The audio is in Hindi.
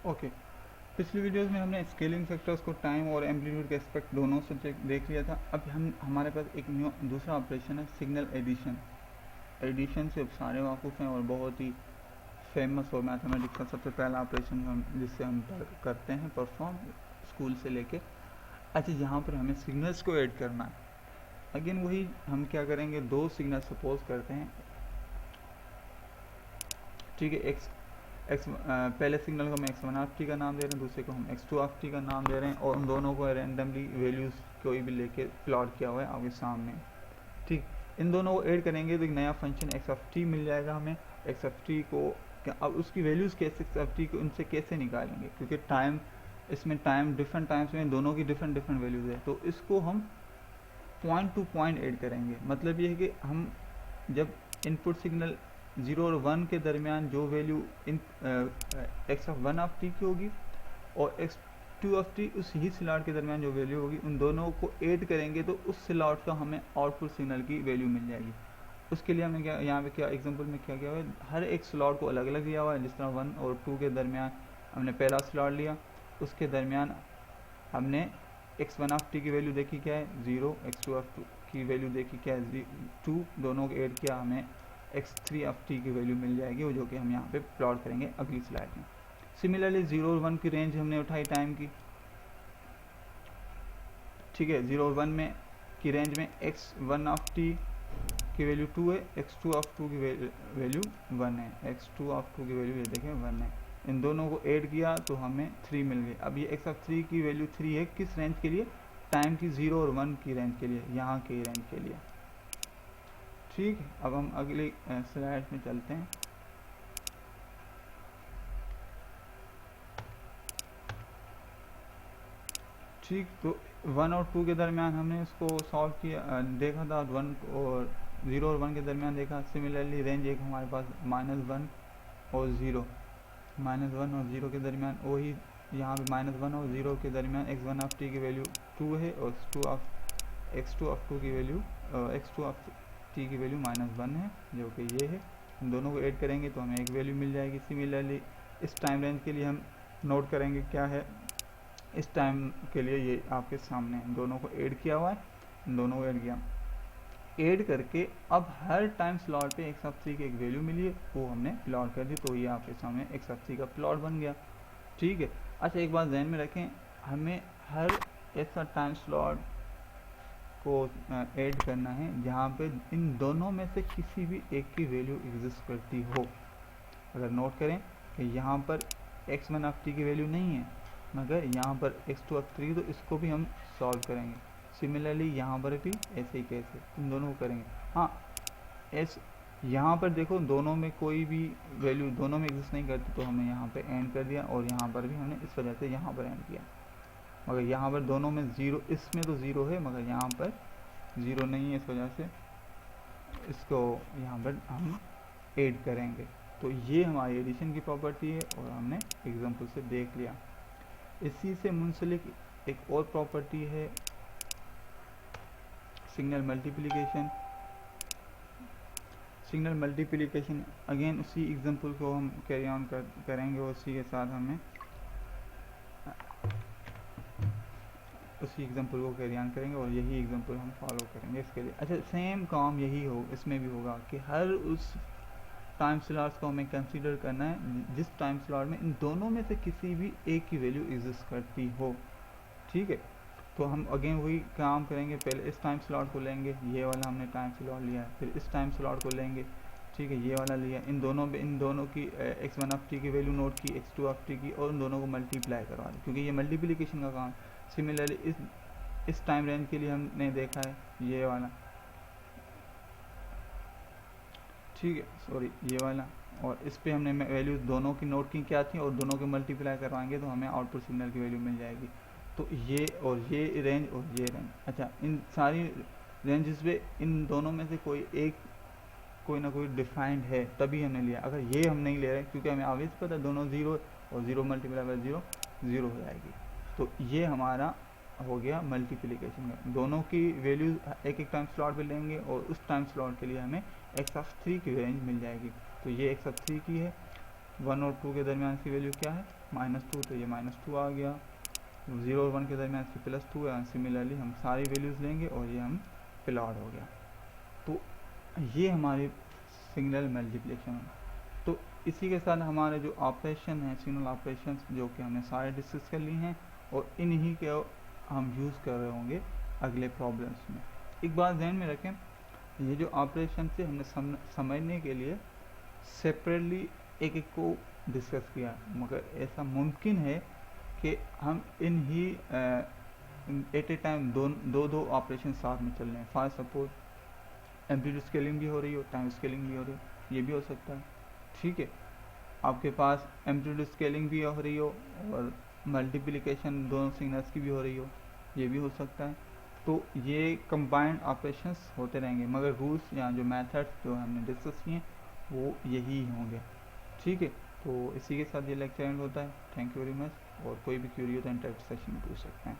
ओके, पिछली वीडियोस में हमने स्केलिंग फैक्टर्स को टाइम और एम्पलीट्यूड के एस्पेक्ट दोनों से देख लिया था। अब हम हमारे पास एक न्यू दूसरा ऑपरेशन है, सिग्नल एडिशन। एडिशन से सारे वाकुफ़ हैं और बहुत ही फेमस और मैथमेटिक्स का सबसे पहला ऑपरेशन हम जिससे हम करते हैं परफॉर्म स्कूल से लेके। अच्छा, यहाँ पर हमें सिग्नल्स को ऐड करना है। अगेन वही हम क्या करेंगे, दो सिग्नल सपोज करते हैं, ठीक है। पहले सिग्नल को हम x1 ऑफ टी का नाम दे रहे हैं, दूसरे को हम x2 ऑफ टी का नाम दे रहे हैं, और उन दोनों को रैंडमली वैल्यूज़ कोई भी लेके प्लॉट किया हुआ है आपके सामने, ठीक। इन दोनों को ऐड करेंगे तो एक नया फंक्शन x ऑफ टी मिल जाएगा हमें। x ऑफ टी को अब उसकी वैल्यूज़ कैसे x ऑफ टी को उनसे कैसे निकालेंगे, क्योंकि टाइम इसमें टाइम डिफरेंट टाइम्स में दोनों की डिफरेंट डिफरेंट वैल्यूज़ है, तो इसको हम पॉइंट टू पॉइंट ऐड करेंगे। मतलब ये है कि हम जब इनपुट सिग्नल 0 और 1 के दरमियान जो value in x of 1 of T की होगी और x2 ऑफ टी उस ही स्लॉट के दरमियान जो वैल्यू होगी, उन दोनों को ऐड करेंगे तो उस स्लॉट का हमें आउटपुट सिग्नल की वैल्यू मिल जाएगी। उसके लिए हमने क्या यहाँ पे क्या एग्जांपल में क्या किया हुआ है, हर एक स्लॉट को अलग अलग लिया हुआ है। जिस तरह 1 और 2 के दरमियान हमने पहला स्लॉट लिया, उसके दरमियान हमने x1 ऑफ टी की वैल्यू देखी क्या है 0, x2 ऑफ की वैल्यू देखी क्या है 2, दोनों को ऐड किया, हमें x3 ऑफ टी की वैल्यू मिल जाएगी, वो जो कि हम यहाँ पे प्लॉट करेंगे अगली स्लाइड में। सिमिलरली 0 और 1 की रेंज हमने उठाई टाइम की, ठीक है। 0 और 1 में की रेंज में x1 ऑफ टी की वैल्यू 2 है, x2 ऑफ 2 की वैल्यू 1 है, x2 ऑफ 2 की वैल्यू ये देखें 1 है। इन दोनों को ऐड किया तो हमें 3 मिल गई। अब ये x ऑफ 3 की वैल्यू 3 है, किस रेंज के लिए, टाइम की 0 और 1 की रेंज के लिए, यहाँ के रेंज के लिए, ठीक है। अब हम अगली स्लाइड में चलते हैं। ठीक, तो 1 और 2 के दरमियान हमने इसको सॉल्व किया, देखा था 1 और 0 और 1 के दरमियान देखा। सिमिलरली रेंज एक हमारे पास -1 और 0, -1 और 0 के दरमियान, वही यहाँ पे -1 और 0 के दरमियान x1 ऑफ टी की वैल्यू 2 है और x2 ऑफ 2 की वैल्यू x2 ऑफ टी की वैल्यू -1 है, जो कि ये है। इन दोनों को ऐड करेंगे तो हमें एक वैल्यू मिल जाएगी। सिमिलरली इस टाइम रेंज के लिए हम नोट करेंगे क्या है, इस टाइम के लिए ये आपके सामने इन दोनों को ऐड किया हुआ है, इन दोनों को ऐड किया, ऐड करके अब हर टाइम स्लॉट पे x ऑफ 3 की एक वैल्यू मिली है, वो हमने प्लॉट कर दी, तो ये आपके सामने x ऑफ 3 का प्लॉट बन गया, ठीक है। अच्छा, एक बात ध्यान में रखें, हमें हर ऐसा टाइम स्लॉट को ऐड करना है जहाँ पे इन दोनों में से किसी भी एक की वैल्यू एग्जिस्ट करती हो। अगर नोट करें कि यहाँ पर x1 ऑफ टी की वैल्यू नहीं है, मगर यहाँ पर x2 ऑफ 3, तो इसको भी हम सॉल्व करेंगे। सिमिलरली यहाँ पर भी ऐसे ही कैसे इन दोनों को करेंगे। हाँ, एस यहाँ पर देखो दोनों में कोई भी वैल्यू दोनों में एग्जिस्ट नहीं करती, तो हमने यहाँ पे एंड कर दिया, और यहाँ पर भी हमने इस वजह से यहाँ पर एंड किया। मगर यहाँ पर दोनों में 0, इसमें तो 0 है मगर यहाँ पर 0 नहीं है, इस वजह से इसको यहाँ पर हम ऐड करेंगे। तो ये हमारी एडिशन की प्रॉपर्टी है और हमने एग्जाम्पल से देख लिया। इसी से मुंसलिक एक और प्रॉपर्टी है signal multiplication. Signal multiplication again उसी एग्जाम्पल को हम कैरी ऑन करेंगे, उसी के साथ हमें उसी एग्जाम्पल को कैरी ऑन करेंगे और यही एग्जाम्पल हम फॉलो करेंगे इसके लिए। अच्छा, सेम काम यही हो इसमें भी होगा कि हर उस टाइम स्लॉट्स को हमें कंसीडर करना है जिस टाइम स्लॉट में इन दोनों में से किसी भी एक की वैल्यू एग्जिस्ट करती हो, ठीक है। तो हम अगेन वही काम करेंगे, पहले इस टाइम स्लॉट को लेंगे, ये वाला हमने टाइम स्लॉट लिया है, फिर इस टाइम स्लॉट को लेंगे, ठीक है, ये वाला लिया, इन दोनों की x1 ऑफ टी की वैल्यू नोट की, x2 ऑफ टी की, और उन दोनों को मल्टीप्लाई करवा दें, क्योंकि ये मल्टीप्लिकेशन का काम। सिमिलरली इस टाइम रेंज के लिए हमने देखा है ये वाला, ठीक है, सॉरी ये वाला, और इस पे हमने वैल्यू दोनों की नोट की क्या थी और दोनों के मल्टीप्लाई करवाएंगे तो हमें आउटपुट सिग्नल की वैल्यू मिल जाएगी। तो ये और ये रेंज और ये रेंज, अच्छा, इन सारी रेंजेस पे इन दोनों में से कोई ना कोई डिफाइंड है तभी हमने लिया। अगर ये हम नहीं ले रहे क्योंकि हमें ऑब्वियस पता है दोनों 0 और 0 मल्टीप्लाई बाय 0 0 हो जाएगी, तो ये हमारा हो गया मल्टीप्लिकेशन का। दोनों की वैल्यू एक एक टाइम स्लॉट पे लेंगे और उस टाइम स्लॉट के लिए हमें x ऑफ 3 की रेंज मिल जाएगी। तो ये x ऑफ 3 की है, 1 और 2 के दरमियान इसकी वैल्यू क्या है, -2, तो ये -2 आ गया। 0 और 1 के दरमियान इसकी +2 है। सिमिलरली हम सारी वैल्यूज़ लेंगे और ये हम प्लॉट हो गया। तो ये हमारी सिग्नल मल्टीप्लिकेशन है। तो इसी के साथ हमारे जो ऑपरेशन हैं, सिग्नल ऑपरेशन, जो कि हमने सारे डिस्कस कर ली हैं और इन्हीं के हम यूज़ कर रहे होंगे अगले प्रॉब्लम्स में। एक बात ध्यान में रखें, ये जो ऑपरेशन थे हमने समझने के लिए सेपरेटली एक एक को डिस्कस किया, मगर ऐसा मुमकिन है कि हम इन ही एट ए टाइम दो ऑपरेशन साथ में चल रहे हैं। फॉर सपोज एम्पलीट्यूड स्केलिंग भी हो रही हो, टाइम स्केलिंग भी हो रही हो, ये भी हो सकता है। ठीक है, आपके पास एम्पलीट्यूड स्केलिंग भी हो रही हो और मल्टीप्लिकेशन दोनों सिग्नल्स की भी हो रही हो, ये भी हो सकता है। तो ये कंबाइंड ऑपरेशंस होते रहेंगे, मगर रूल्स या जो मेथड्स जो हमने डिस्कस किए वो यही होंगे। ठीक है, तो इसी के साथ ये लेक्चर एंड होता है। Thank you very much. और कोई भी क्यूरी हो तो इंटरेक्ट सेशन में पूछ सकते हैं।